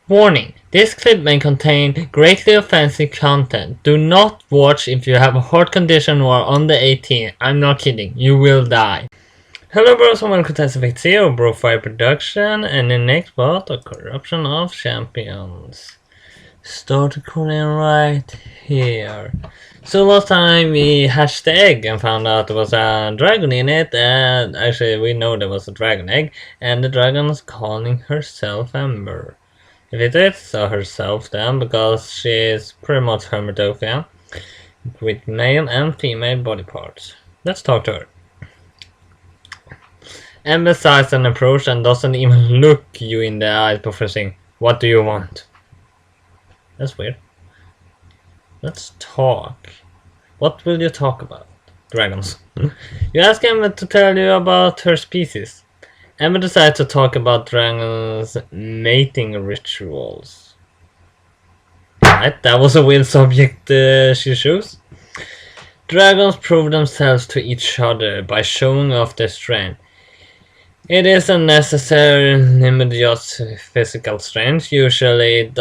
Warning: this clip may contain greatly offensive content. Do not watch if you have a heart condition or are under 18. I'm not kidding, you will die. Hello bros and welcome to SFX0, BroFive production, and the next part of Corruption of Champions. Start recording right here. So last time we hatched the egg and found out there was a dragon in it, and actually we know there was a dragon egg, and the dragon is calling herself Ember. If it is so herself then, because she is pretty much hermatophia, with male and female body parts. Let's talk to her. Ember sighs an approach and doesn't even look you in the eyes before saying, "What do you want?" That's weird. Let's talk. What will you talk about? Dragons. You ask Ember to tell you about her species. Ember decides to talk about dragons' mating rituals. Right, that was a weird subject she chose. Dragons prove themselves to each other by showing off their strength. It isn't necessarily immediate physical strength, usually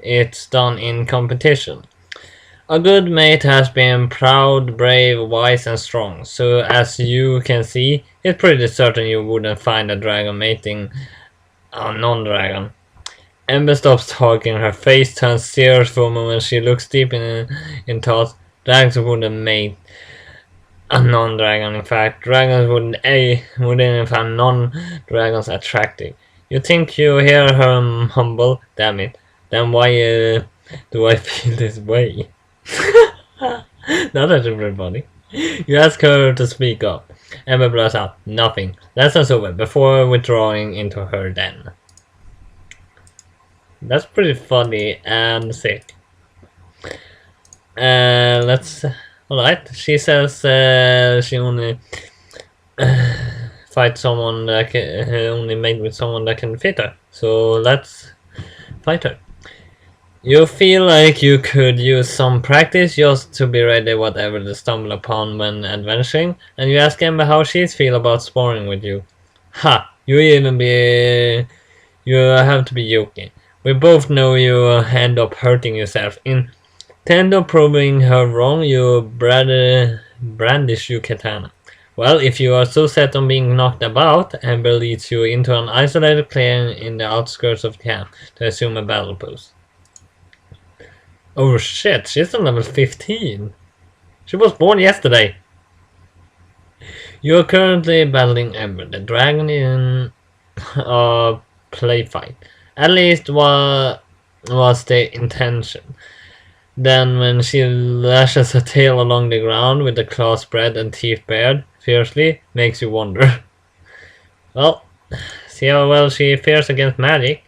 it's done in competition. A good mate has been proud, brave, wise and strong, so as you can see, it's pretty certain you wouldn't find a dragon mating a non-dragon. Ember stops talking, her face turns serious for a moment, she looks deep in thought. Dragons wouldn't mate a non-dragon, in fact. Dragons wouldn't even find non-dragons attractive. You think you hear her humble? Damn it. Then why do I feel this way? Not everybody. You ask her to speak up. Ember blurts out, "Nothing. Lessons over," before withdrawing into her den. That's pretty funny and sick. Alright, she says she only fight someone that can, only mate with someone that can fit her. So let's fight her. You feel like you could use some practice just to be ready whatever they stumble upon when adventuring, and you ask Ember how she feels about sparring with you. Ha! You have to be joking. We both know you end up hurting yourself. Instead of proving her wrong, you brandish your katana. Well, if you are so set on being knocked about, Ember leads you into an isolated clearing in the outskirts of camp to assume a battle post. Oh shit, she's on level 15. She was born yesterday. You are currently battling Ember, the dragon, in a play fight. At least was the intention. Then when she lashes her tail along the ground with the claws spread and teeth bared fiercely, makes you wonder. Well, see how well she fares against magic.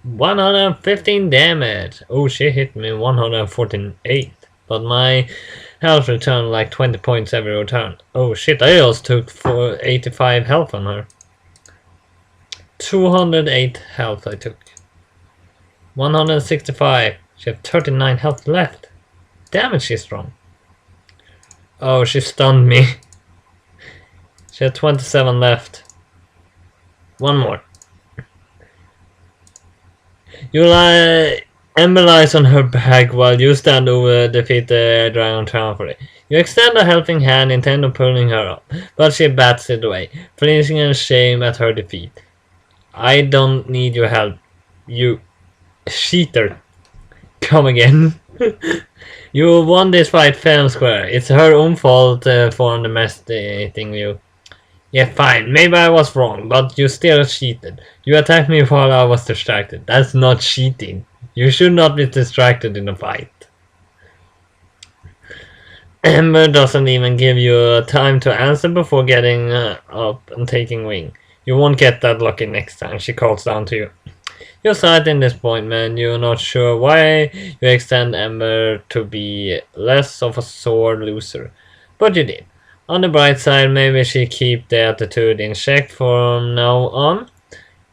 115 damage. Oh, she hit me 148, but my health returned like 20 points every return. Oh shit, I also took 85 health on her. 208 health I took. 165. She had 39 health left. Damn it, she's strong. Oh, she stunned me. She had 27 left. One more. You Ember lies on her back while you stand over defeat the dragon triumphantly. You extend a helping hand, intend on pulling her up, but she bats it away, flinching in shame at her defeat. I don't need your help, you cheater. Come again. You won this fight fair and square. It's her own fault for underestimating you. Yeah, fine, maybe I was wrong, but you still cheated. You attacked me while I was distracted. That's not cheating. You should not be distracted in a fight. Ember doesn't even give you time to answer before getting up and taking wing. You won't get that lucky next time, she calls down to you. You're sad in this point, man. You're not sure why you extend Ember to be less of a sore loser, but you did. On the bright side, maybe she keep the attitude in check from now on.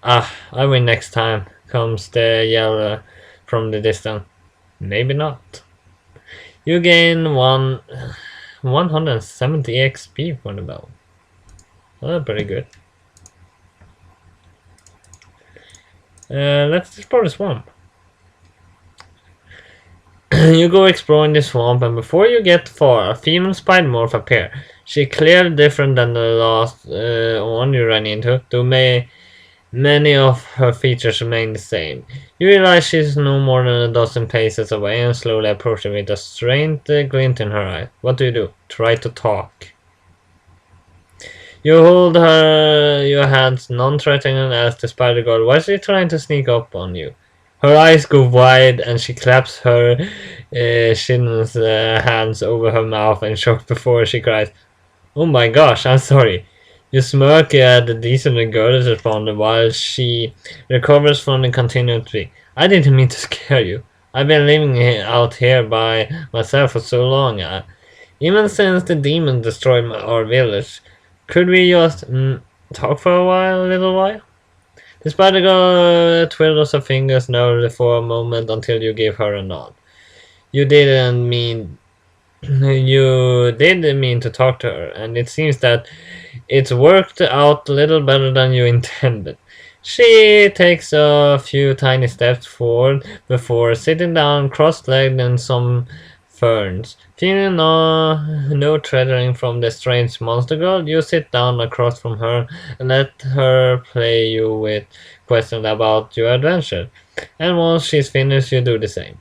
Ah, I win next time, comes the yell from the distance. Maybe not. You gain 170 XP for the bell. Oh, pretty good. Let's explore the swamp. You go exploring the swamp, and before you get far, a female spider morph appears. She's clearly different than the last one you ran into, though many of her features remain the same. You realize she's no more than a dozen paces away and slowly approaching with a strange glint in her eye. What do? Try to talk. You hold your hands non-threatening as the spider girl. Why is she trying to sneak up on you? Her eyes go wide and she claps her shin's hands over her mouth in shock before she cries, "Oh my gosh, I'm sorry." You smirk at the decent girl's responded while she recovers from the continued tree. "I didn't mean to scare you. I've been living out here by myself for so long, even since the demon destroyed our village. Could we just talk for a little while?" The spider girl twiddles her fingers nervously for a moment until you give her a nod. You didn't mean you did mean to talk to her, and it seems that it's worked out a little better than you intended. She takes a few tiny steps forward before sitting down cross-legged in some ferns. Feeling no threatening from the strange monster girl, you sit down across from her and let her play you with questions about your adventure. And once she's finished, you do the same.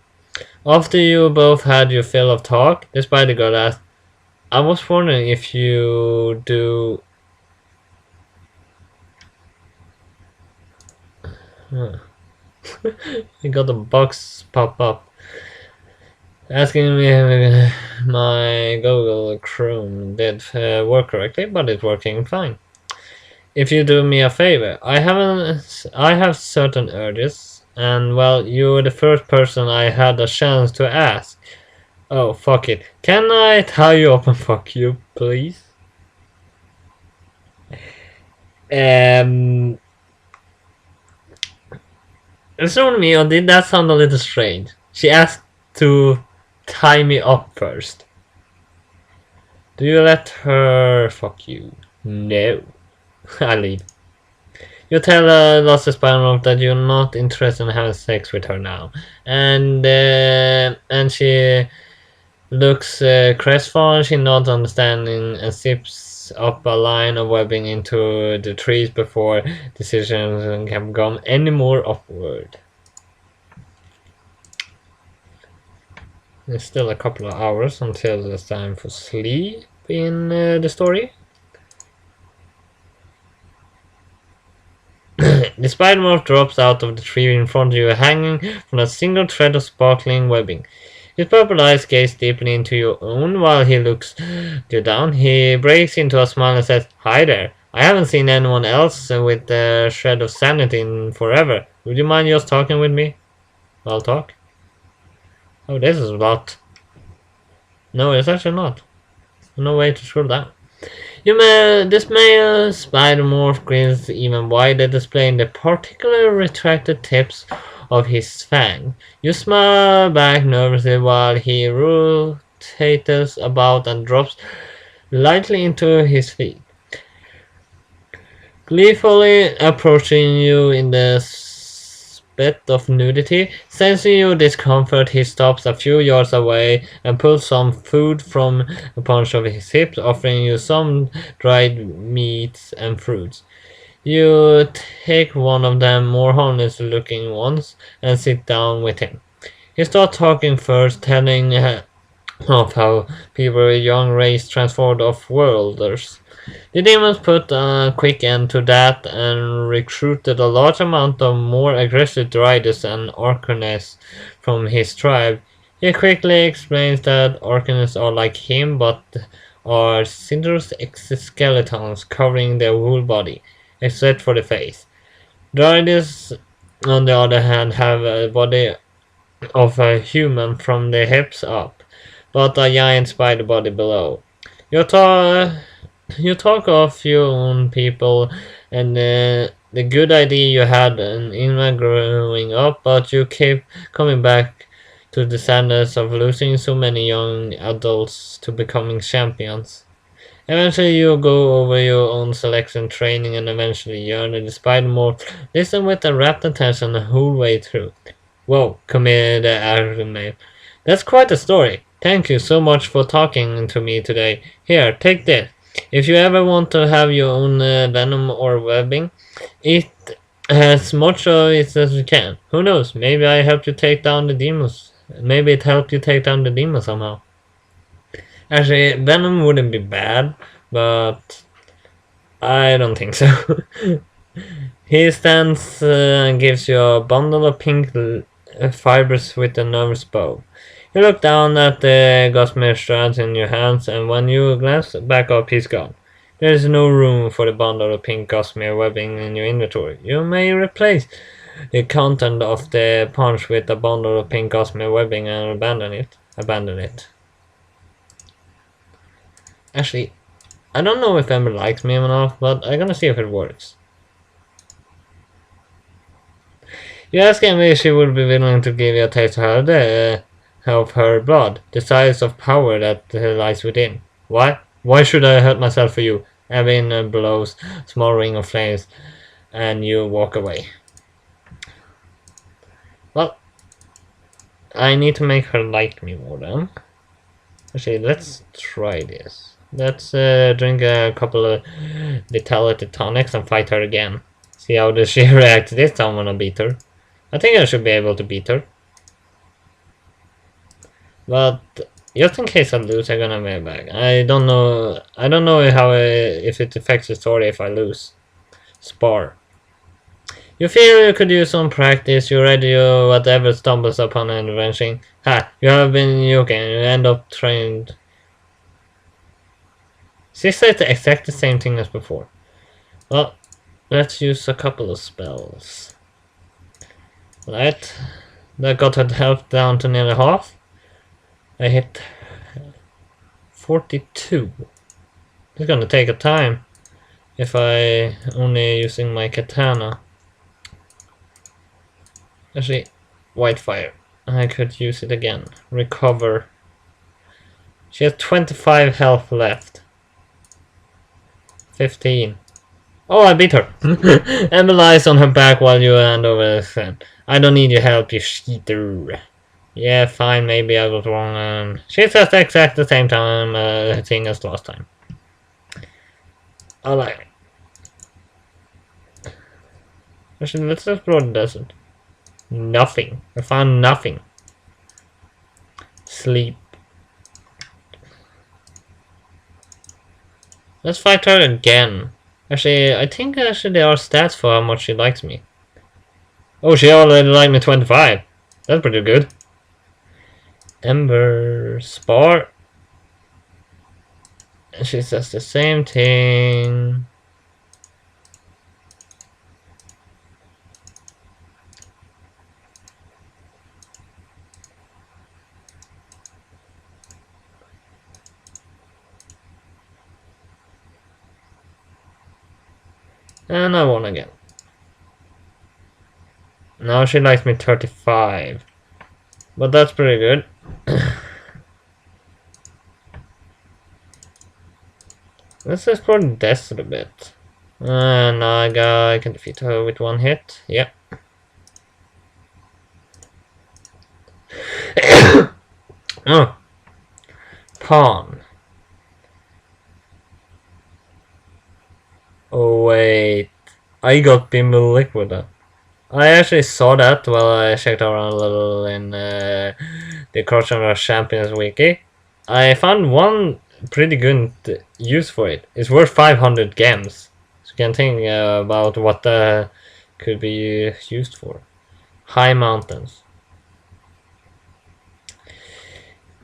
After you both had your fill of talk, the spider girl asked, "I was wondering if you do..." Huh. You got a box pop up asking me if my Google Chrome did work correctly, but it's working fine. "If you do me a favor, I have certain urges, and well, you're the first person I had a chance to ask." "Oh, fuck it. Can I tie you up and fuck you, please?" Um, it's on me, or did that sound a little strange? She asked to tie me up first. "Do you let her fuck you?" "No." I leave. You tell Lasse Spanrock that you're not interested in having sex with her now, and she looks crestfallen. She nods understanding and zips up a line of webbing into the trees before decisions can come any more upward. There's still a couple of hours until it's time for sleep in the story. The spider morph drops out of the tree in front of you, hanging from a single thread of sparkling webbing. His purple eyes gaze deeply into your own while he looks you down. He breaks into a smile and says, "Hi there. I haven't seen anyone else with a shred of sanity in forever. Would you mind just talking with me?" "I'll talk." Oh, this is a lot. No, it's actually not. No way to scroll down. This male spider morph grins even wider, displaying the particularly retracted tips of his fangs. You smile back nervously while he rotates about and drops lightly into his feet, gleefully approaching you in the spit of nudity. Sensing your discomfort, he stops a few yards away and pulls some food from a bunch of his hips, offering you some dried meats and fruits. You take one of them more honest looking ones and sit down with him. He starts talking first, telling of how people with young race transformed off-worlders. The demons put a quick end to that and recruited a large amount of more aggressive Dryades and Arcanists from his tribe. He quickly explains that Arcanists are like him but are cinderous exoskeletons covering their whole body, except for the face. Dryades, on the other hand, have a body of a human from the hips up, but a giant spider body below. You talk, you talk of your own people and the good idea you had in Inma growing up, but you keep coming back to the sadness of losing so many young adults to becoming champions. Eventually you go over your own selection training and eventually you earn the spider more. Listen with a rapt attention the whole way through. Whoa, committed argument. That's quite a story. Thank you so much for talking to me today. Here, take this. If you ever want to have your own venom or webbing, eat as much of it as you can. Who knows? Maybe I helped you take down the demons. Maybe it helped you take down the demons somehow. Actually, venom wouldn't be bad, but I don't think so. He stands and gives you a bundle of pink fibers with a nervous bow. You look down at the gossamer strands in your hands, and when you glance back up, he's gone. There is no room for the bundle of pink gossamer webbing in your inventory. You may replace the content of the punch with a bundle of pink gossamer webbing and abandon it. Actually, I don't know if Ember likes me enough, but I'm gonna see if it works. You ask Ember if she would be willing to give you a taste of her blood, the size of power that lies within. Why? Why should I hurt myself for you? Evan blows a small ring of flames, and you walk away. Well, I need to make her like me more then. Actually, let's try this. Let's drink a couple of vitality tonics and fight her again. See how does she react this time when I beat her. I think I should be able to beat her. But just in case I lose, I'm gonna make back. I don't know how if it affects the story if I lose. Spar. You feel you could use some practice. You ready whatever stumbles upon an adventuring. Ha! You have been joking. You end up trained. She said the exact same thing as before. Well, let's use a couple of spells. Right, that got her health down to nearly half. I hit 42. It's gonna take a time if I only using my katana. Actually, white fire. I could use it again. Recover. She has 25 health left. 15. Oh, I beat her. Emma lies on her back while you hand over the fan. I don't need your help, you cheater. Yeah, fine, maybe I was wrong. She says the exact same time thing as last time. Alright. Actually, let's explore the desert. Nothing. I found nothing. Sleep. Let's fight her again. Actually, I think there are stats for how much she likes me. Oh, she already liked me 25. That's pretty good. Ember Spar. She says the same thing. And I won again. Now she likes me 35. But that's pretty good. Let's explore the desert a bit. And I can defeat her with one hit. Yep. Oh. Pawn. Oh wait. I got Bimbo Liquid. I actually saw that while I checked around a little in the Crouching Rush Champions wiki. I found one pretty good use for it. It's worth 500 gems. So you can think about what could be used for. High mountains.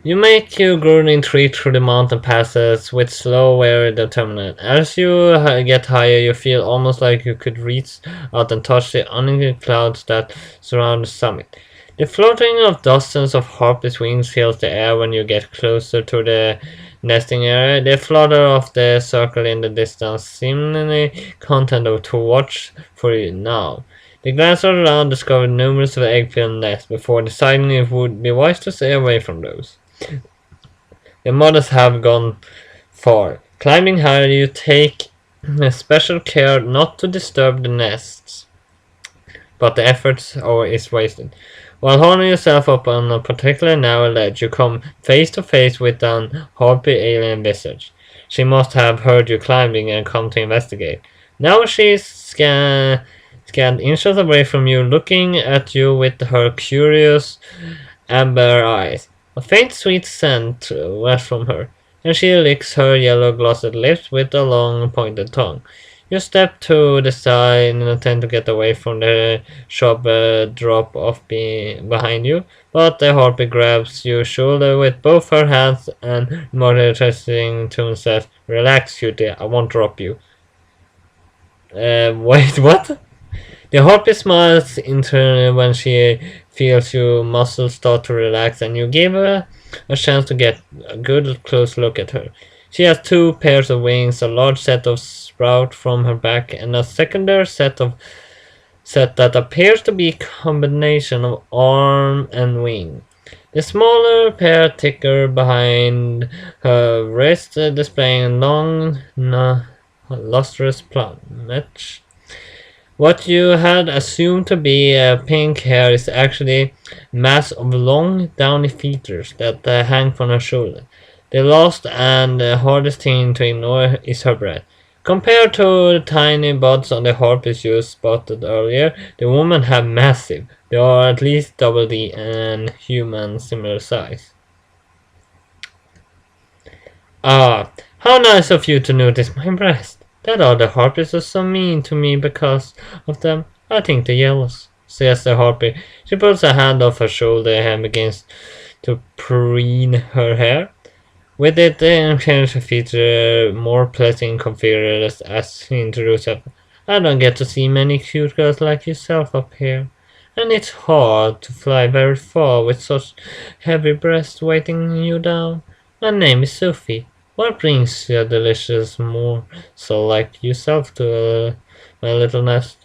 You make your grueling retreat through the mountain passes with slow, wary determination. As you get higher, you feel almost like you could reach out and touch the uneven clouds that surround the summit. The floating of dozens of harpys' wings fills the air when you get closer to the nesting area. The flutter of the circle in the distance, seemingly content to watch for you now. They glanced around, discovered numerous egg-filled nests before deciding it would be wise to stay away from those. The mothers have gone far, Climbing higher, you take special care not to disturb the nests, but the effort is wasted. While holding yourself up on a particularly narrow ledge, you come face to face with an harpy alien visage. She must have heard you climbing and come to investigate. Now she's scanned inches away from you, looking at you with her curious amber eyes. A faint sweet scent wafts from her, and she licks her yellow glossed lips with a long pointed tongue. You step to the side in an attempt to get away from the sharp drop off behind you, but the harpy grabs your shoulder with both her hands and motivating tone says, "Relax, cutie, I won't drop you." Wait, what? The harpy smiles internally when she feels your muscles start to relax, and you give her a chance to get a good close look at her. She has two pairs of wings, a large set of sprout from her back, and a secondary set that appears to be a combination of arm and wing. The smaller pair thicker behind her wrist, displaying long, lustrous plumage. What you had assumed to be pink hair is actually a mass of long, downy feathers that hang from her shoulder. The last and hardest thing to ignore is her breath. Compared to the tiny buds on the harpies you spotted earlier, the women have massive. They are at least double the human similar size. Ah, how nice of you to notice my breast. That other harpies are so mean to me because of them. I think they're jealous, says the harpy. She pulls a hand off her shoulder and begins to preen her hair. With it, the change her feature more pleasant configured as she introduces herself. I don't get to see many cute girls like yourself up here. And it's hard to fly very far with such heavy breasts weighting you down. My name is Sophie. What brings you a delicious morsel like yourself to my little nest?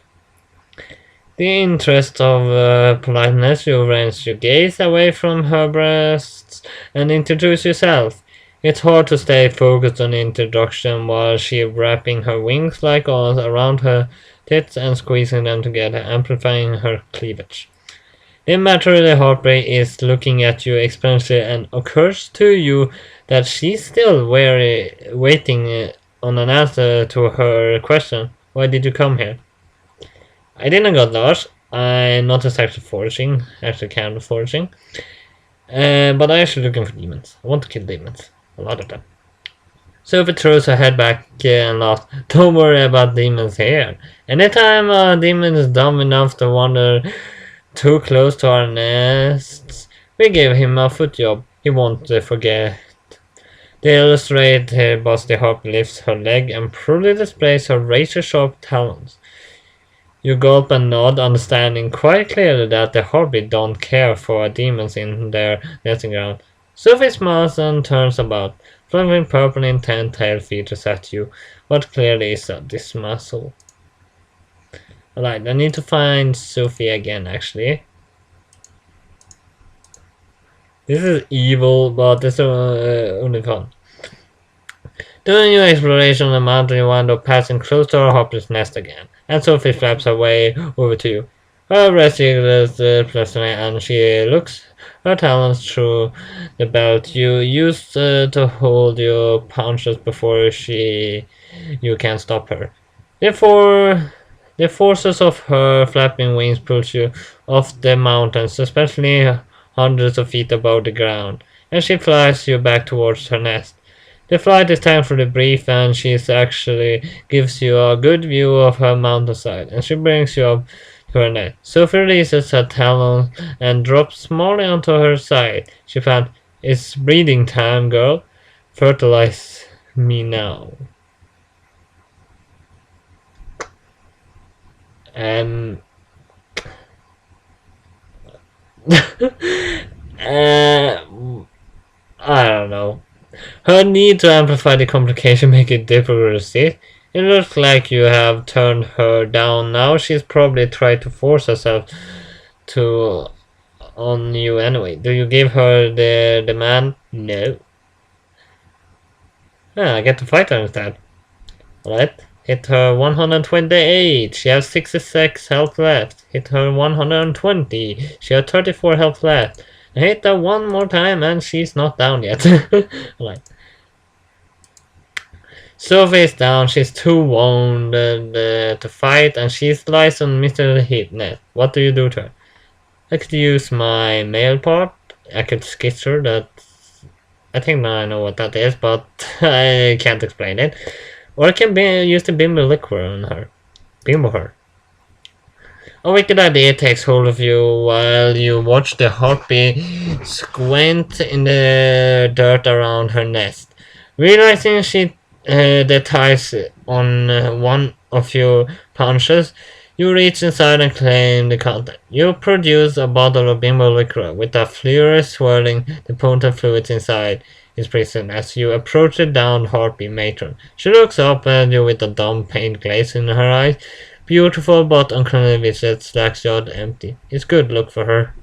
The interest of politeness, you raise your gaze away from her breasts and introduce yourself. It's hard to stay focused on the introduction while she wrapping her wings like ours around her tits and squeezing them together, amplifying her cleavage. Immaturely Harpy is looking at you expectantly and occurs to you that she's still waiting on an answer to her question. Why did you come here? I didn't got lost. I'm not exactly foraging, actually kind of foraging. But I'm actually looking for demons. I want to kill demons. A lot of them. Sophie throws her head back and laughs. Don't worry about demons here. Anytime a demon is dumb enough to wander too close to our nests, we give him a foot job. He won't forget. To illustrate her boss, the harpy lifts her leg and proudly displays her razor-sharp talons. You gulp and nod, understanding quite clearly that the harpy don't care for demons in their nesting ground. Sophie smiles and turns about, fluttering purple intent tail features at you, what clearly is a dismissal. Alright, I need to find Sophie again, actually. This is evil, but it's only fun. Doing your exploration on the mountain, you wind up passing close to our harpy's nest again, and Sophie flaps her way over to you. Her breast jiggles pleasantly, and she looks her talons through the belt you used to hold your punches before you can stop her. Therefore, the forces of her flapping wings push you off the mountains, especially hundreds of feet above the ground, and she flies you back towards her nest. The flight is thankfully brief, and she actually gives you a good view of her mountainside, and she brings you up to her nest. Sophie releases her talons and drops smallly onto her side. She pants, "It's breeding time, girl. Fertilize me now." And I don't know. Her need to amplify the complication make it difficult to see. It looks like you have turned her down now. She's probably tried to force herself to on you anyway. Do you give her the demand? No. Yeah, I get to fight her instead. Alright. Hit her 128. She has 66 health left. Hit her 120. She has 34 health left. I hit her one more time and she's not down yet. Alright. Sophie is down. She's too wounded to fight and she lies on Mr. Hitnet. What do you do to her? I could use my mail part. I could sketch her that. I think now I know what that is, but I can't explain it. Or I can use the Bimbo Liquid on her. Bimbo her. A wicked idea takes hold of you while you watch the harpy squint in the dirt around her nest. Realizing she the ties on one of your punches, you reach inside and claim the content. You produce a bottle of Bimbo Liquid with a flurry swirling the potent fluids inside his prison as you approach the downed harpy matron. She looks up at you with a dumb paint glaze in her eyes. Beautiful but unconvinced, slack-jawed, empty. It's good look for her.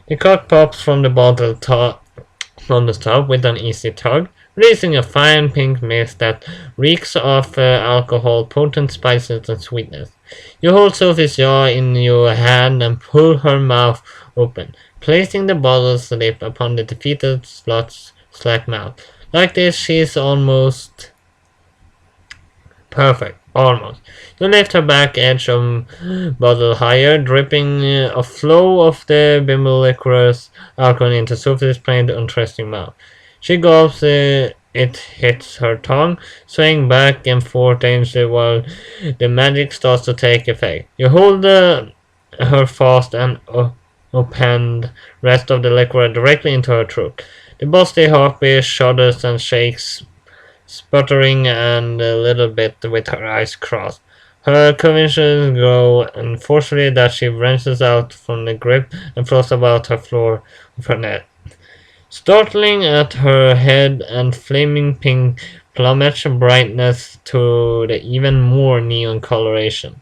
The cork pops from the bottle from the top with an easy tug, releasing a fine pink mist that reeks of alcohol, potent spices, and sweetness. You hold Sophie's jaw in your hand and pull her mouth open, placing the bottle's lip upon the defeated slot's slack mouth. Like this, she's almost perfect. Almost. You lift her back edge of bottle higher, dripping a flow of the Bimbo Liquor's alcohol into Sophie's plain, interesting mouth. She gulps it hits her tongue, swaying back and forth dangerously while the magic starts to take effect. You hold her fast and open rest of the liquor directly into her throat. The busty harpy shudders and shakes, sputtering and a little bit with her eyes crossed. Her convulsions grow, and forcefully that she wrenches out from the grip and floats about her floor of her net. Startling at her head and flaming pink plumage brightness to the even more neon coloration.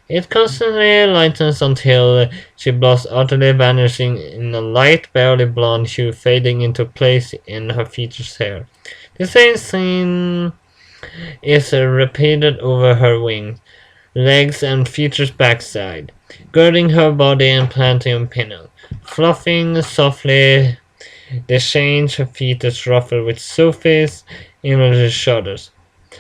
It constantly lightens until she blows utterly vanishing in a light, barely blonde hue fading into place in her features hair. The same scene is repeated over her wings, legs, and features backside, girding her body and planting on pinnacle. Fluffing softly, the change her features ruffled with Sophie's inward shudders.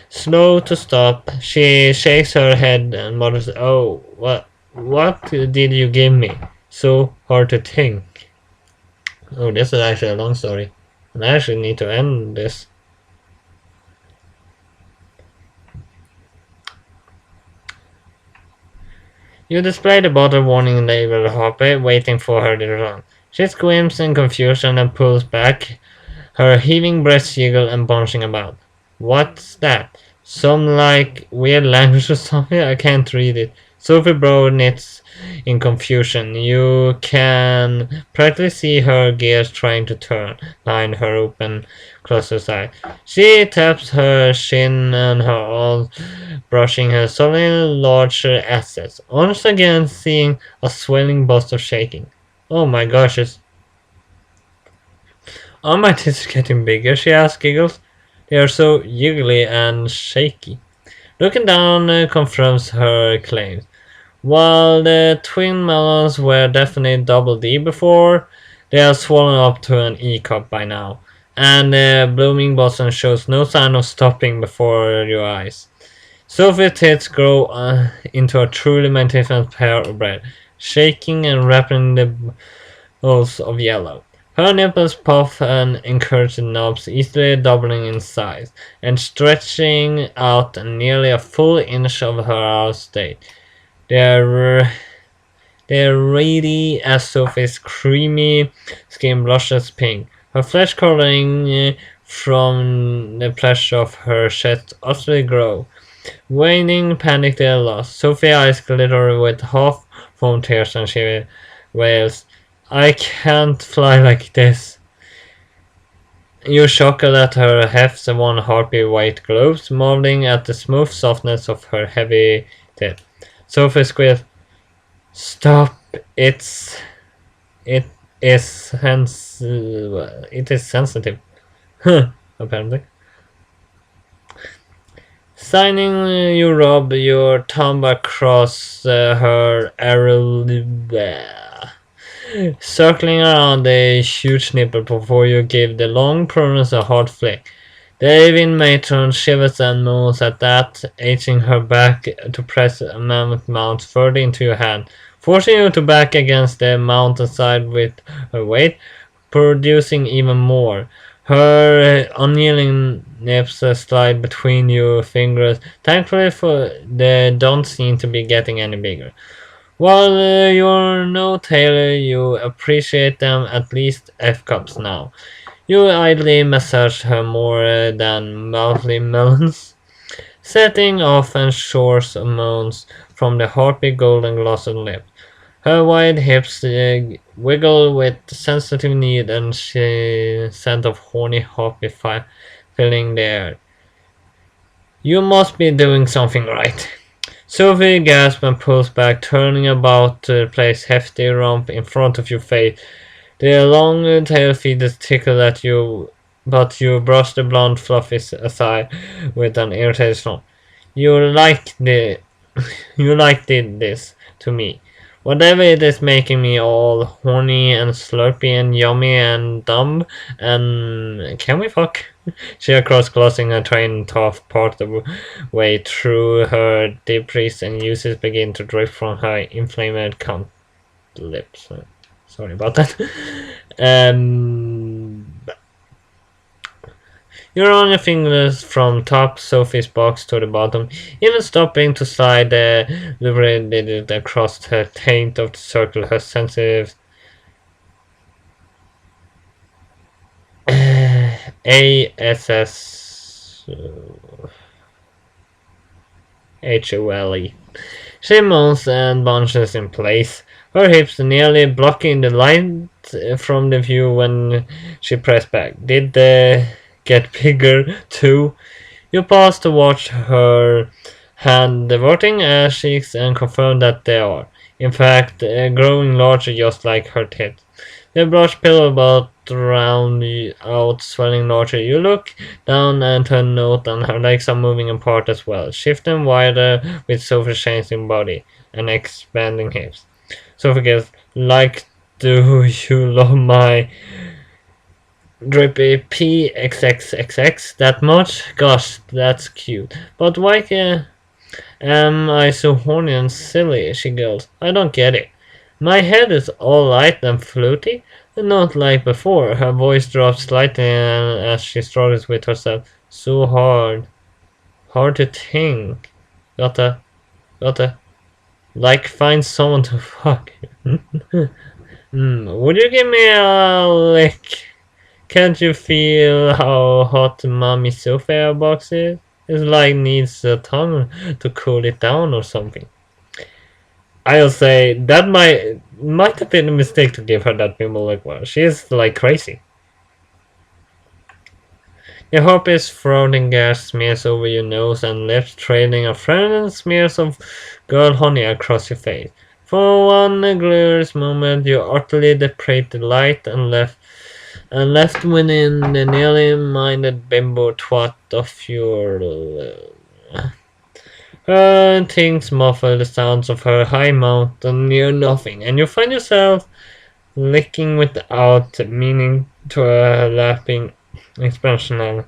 Slow to stop, she shakes her head and mutters, "Oh, what did you give me? So hard to think." Oh, this is actually a long story. And I actually need to end this. You display the bottle warning label Hoppe, waiting for her to run. She squirms in confusion and pulls back, her heaving breasts jiggle and bunching about. What's that? Some like weird language or something? I can't read it. Sophie brow knits in confusion. You can practically see her gears trying to turn, line her open, closed eye. She taps her chin and her arms, brushing her suddenly larger assets. Once again seeing a swelling bust of shaking. Oh my gosh, are my tits getting bigger? She asks, giggles. They are so jiggly and shaky. Looking down confirms her claims. While the twin melons were definitely double D before, they are swollen up to an E cup by now, and the blooming blossom shows no sign of stopping before your eyes. Sophie's tits grow into a truly magnificent pair of bread, shaking and wrapping the balls of yellow. Her nipples puff and encourage the knobs, easily doubling in size, and stretching out nearly a full inch of her outer state. They're ruddy as Sophie's creamy skin blushes pink, her flesh coloring from the pleasure of her chest utterly grow. Waning, panicked at loss, Sophie's eyes glitter with half-formed tears and she wails, "I can't fly like this." You chuckle at her hefts and one harpy white globes, marveling at the smooth softness of her heavy tip. Sophie squeals, "Stop! It is it is sensitive." Huh, apparently. Signing, you rub your thumb across her circling around the huge nipple before you give the long pronouns a hard flick. The Avin matron shivers and moans at that, edging her back to press a mammoth mount further into your hand, forcing you to back against the mountainside with her weight, producing even more. Her unyielding nips slide between your fingers. Thankfully, for they don't seem to be getting any bigger. While you're no tailor, you appreciate them at least F-cups now. You idly massage her more than mouthly melons, setting off and shores moans from the harpy golden glossed lips. Her wide hips wiggle with sensitive need and scent of horny harpy filling the air. You must be doing something right. Sophie gasps and pulls back, turning about to place hefty rump in front of your face. The long tail feathers tickle at you, but you brush the blonde fluffies aside with an irritated snort. You like the you like this to me. Whatever it is making me all horny and slurpy and yummy and dumb and can we fuck? She across closing her train tough part of the way through her debris and uses begin to drip from her inflamed cunt lips. Sorry about that. Um, you run your fingers from top Sophie's box to the bottom, even stopping to slide the lubricated across her taint of the circle her sensitive ASSHOLE. She moans and bunches in place, her hips nearly blocking the light from the view when she pressed back. Did they get bigger too? You pause to watch her hand diverting ass cheeks and confirm that they are, in fact, growing larger just like her tits. The brush pillow about round out, swelling larger. You look down and turn note and her legs are moving apart as well, shifting wider with Sophie's changing body and expanding hips. Sophie goes, like, do you love my drippy PXXXX that much? Gosh, that's cute. But why am I so horny and silly? She goes, I don't get it. My head is all light and floaty, not like before. Her voice drops slightly as she struggles with herself. So hard to think. Gotta, like find someone to fuck. Would you give me a lick? Can't you feel how hot Mommy Sophia box is? It's like needs a tongue to cool it down or something. I'll say that might have been a mistake to give her that Bimbo Liquid. She is like crazy. Your harpy's frothing gas smears over your nose and lips, trailing a fragrant smears of girl honey across your face. For one glorious moment, you utterly depraved the light and left within the nearly minded bimbo twat of your. Her things muffle the sounds of her high mouth and near nothing, and you find yourself licking without meaning to a lapping expansion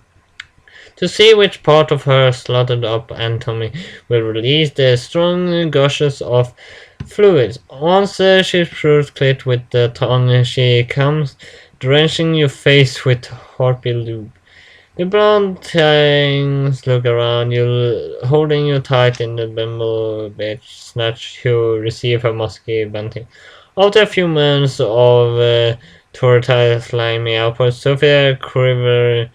to see which part of her slotted up anatomy will release the strong gushes of fluids. Once she proves clit with the tongue, she comes drenching your face with harpy lube. The brown things look around you, holding you tight in the bimbo bitch snatch to receive her musky bunting. After a few moments of tortile slimy output, Sophia quiver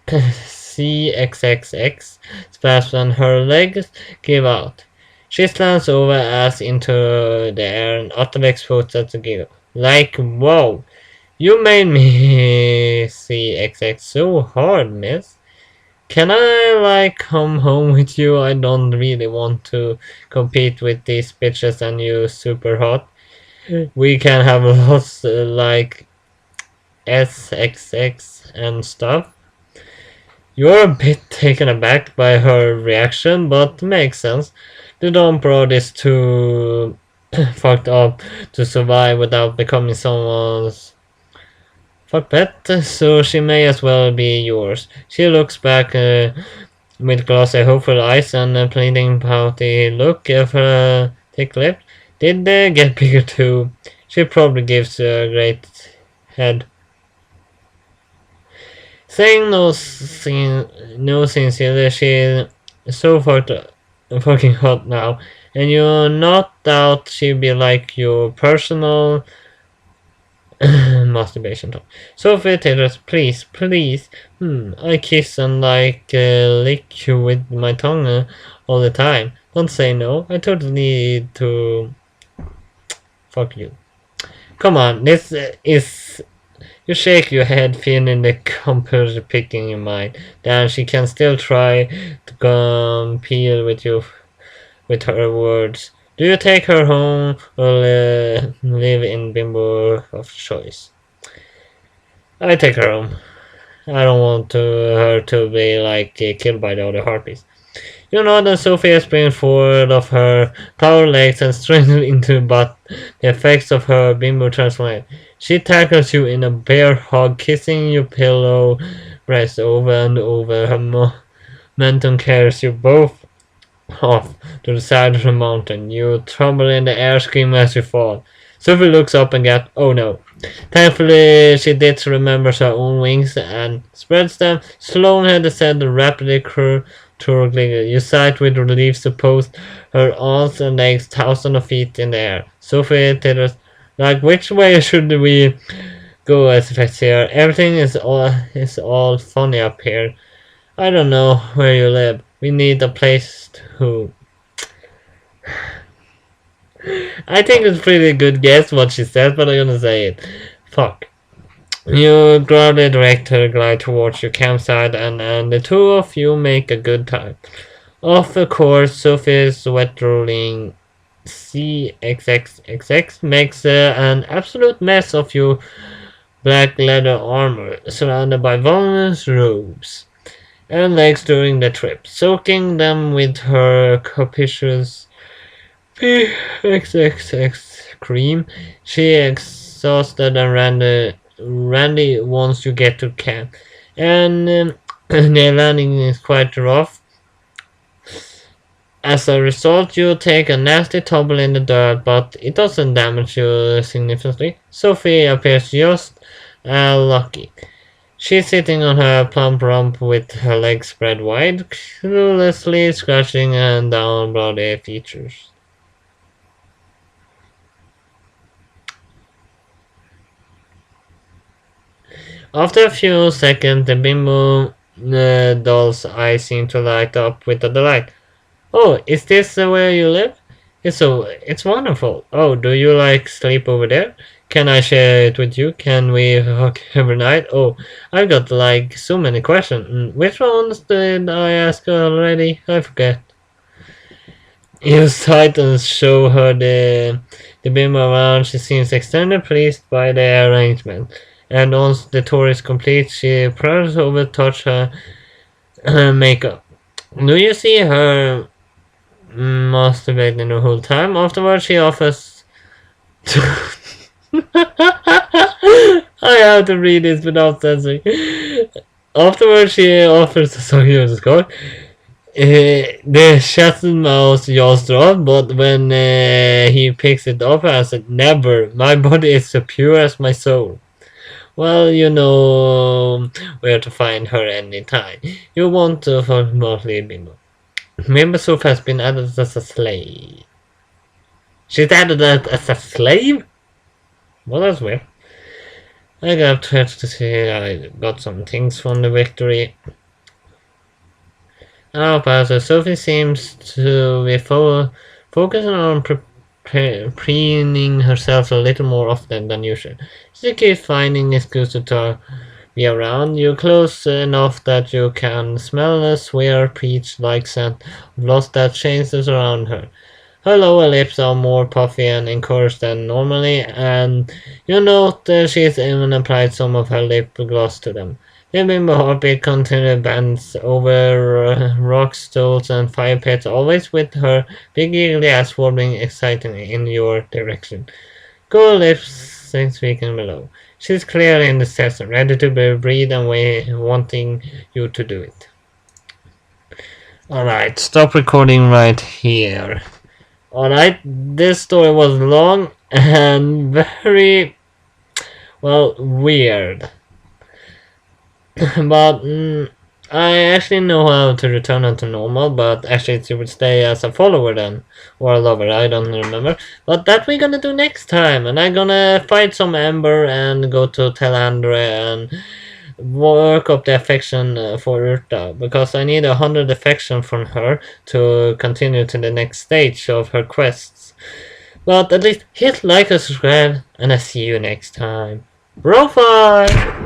CXXX spasms and her legs give out. She slants over ass into the air and utterly explodes at the giggle. Like, whoa! You made me see XX so hard, miss. Can I, like, come home with you? I don't really want to compete with these bitches and you super hot. We can have lots like SXX and stuff. You're a bit taken aback by her reaction, but makes sense. The Dawn Broad is too fucked up to survive without becoming someone's fuck pet, so she may as well be yours. She looks back with glossy, hopeful eyes and a pleading, pouty look of her thick lips. Did they get bigger too? She probably gives you a great head. Saying no sincerely, she's so fucking hot now, and you not doubt she'd be like your personal masturbation toy. Sophie Taylor's, please, please. I kiss and like lick you with my tongue all the time. Don't say no. I totally need to fuck you. Come on, this is. You shake your head, feeling the compass picking your mind. Then she can still try to compete with you with her words. Do you take her home or live in Bimbo of choice? I take her home. I don't want her to be like killed by the other harpies. You know that Sophia springs forward of her power legs and straightened into but the effects of her bimbo transformation. She tackles you in a bear hug, kissing your pillow breast over and over. Her momentum carries you both off to the side of the mountain. You tremble in the air, scream as you fall. Sophie looks up and gets, oh no. Thankfully, she did remember her own wings and spreads them. Slowly descend rapidly curling. You sighed with relief, suppose her arms and legs thousands of feet in the air. Sophie titters, like, which way should we go as effects here? Everything is all funny up here. I don't know where you live. We need a place to. I think it's pretty good guess what she said, but I'm gonna say it. Fuck. You grounded direct her glide towards your campsite, and the two of you make a good time. Of course, Sophie's wet rolling CXXXX makes an absolute mess of your black leather armor, surrounded by voluminous robes and legs during the trip, soaking them with her capricious PXXX cream. She exhausted and randy once you get to camp, and the landing is quite rough. As a result, you take a nasty tumble in the dirt, but it doesn't damage you significantly. Sophie appears just lucky. She's sitting on her plump rump with her legs spread wide, cluelessly scratching and down bloody features. After a few seconds, the bimbo doll's eyes seem to light up with a delight. Oh, is this where you live? It's wonderful. Oh, do you like sleep over there? Can I share it with you? Can we hug every night? Oh, I've got like so many questions. Which ones did I ask already? I forget. You sight and show her the beam around. She seems extremely pleased by the arrangement. And once the tour is complete, she prefers over touch her makeup. Do you see her masturbating the whole time? Afterwards, she offers. I have to read this without censoring. Afterwards, she offers. Sorry, I just got. The shattered mouse jaws drop, but when he picks it up, I said, never. My body is as pure as my soul. Well, you know where to find her anytime. You want to for mostly Bimbo. Bimbo Soup has been added as a slave. She's added as a slave? Well, that's weird. I got to see I got some things from the victory. Now, Pastor Sophie seems to be focusing on preening herself a little more often than usual. She keeps finding excuses to be around you close enough that you can smell a swear peach-like scent of lost that changes around her. Her lower lips are more puffy and encouraged than normally, and you note she's even applied some of her lip gloss to them. The Bimbo Harpy continually bends over rocks, stools, and fire pits, always with her big eagle eyes swarming excitedly in your direction. Go lives 6 feet below. She's clearly in the session, ready to breathe and wanting you to do it. Alright, stop recording right here. Alright, this story was long and very, well, weird. But I actually know how to return it to normal, but actually it would stay as a follower then, or a lover, I don't remember. But that we're gonna do next time, and I'm gonna fight some Ember and go to Telandre and work up the affection for Urta, because I need 100 affection from her to continue to the next stage of her quests. But at least hit like and subscribe, and I see you next time. BroFive!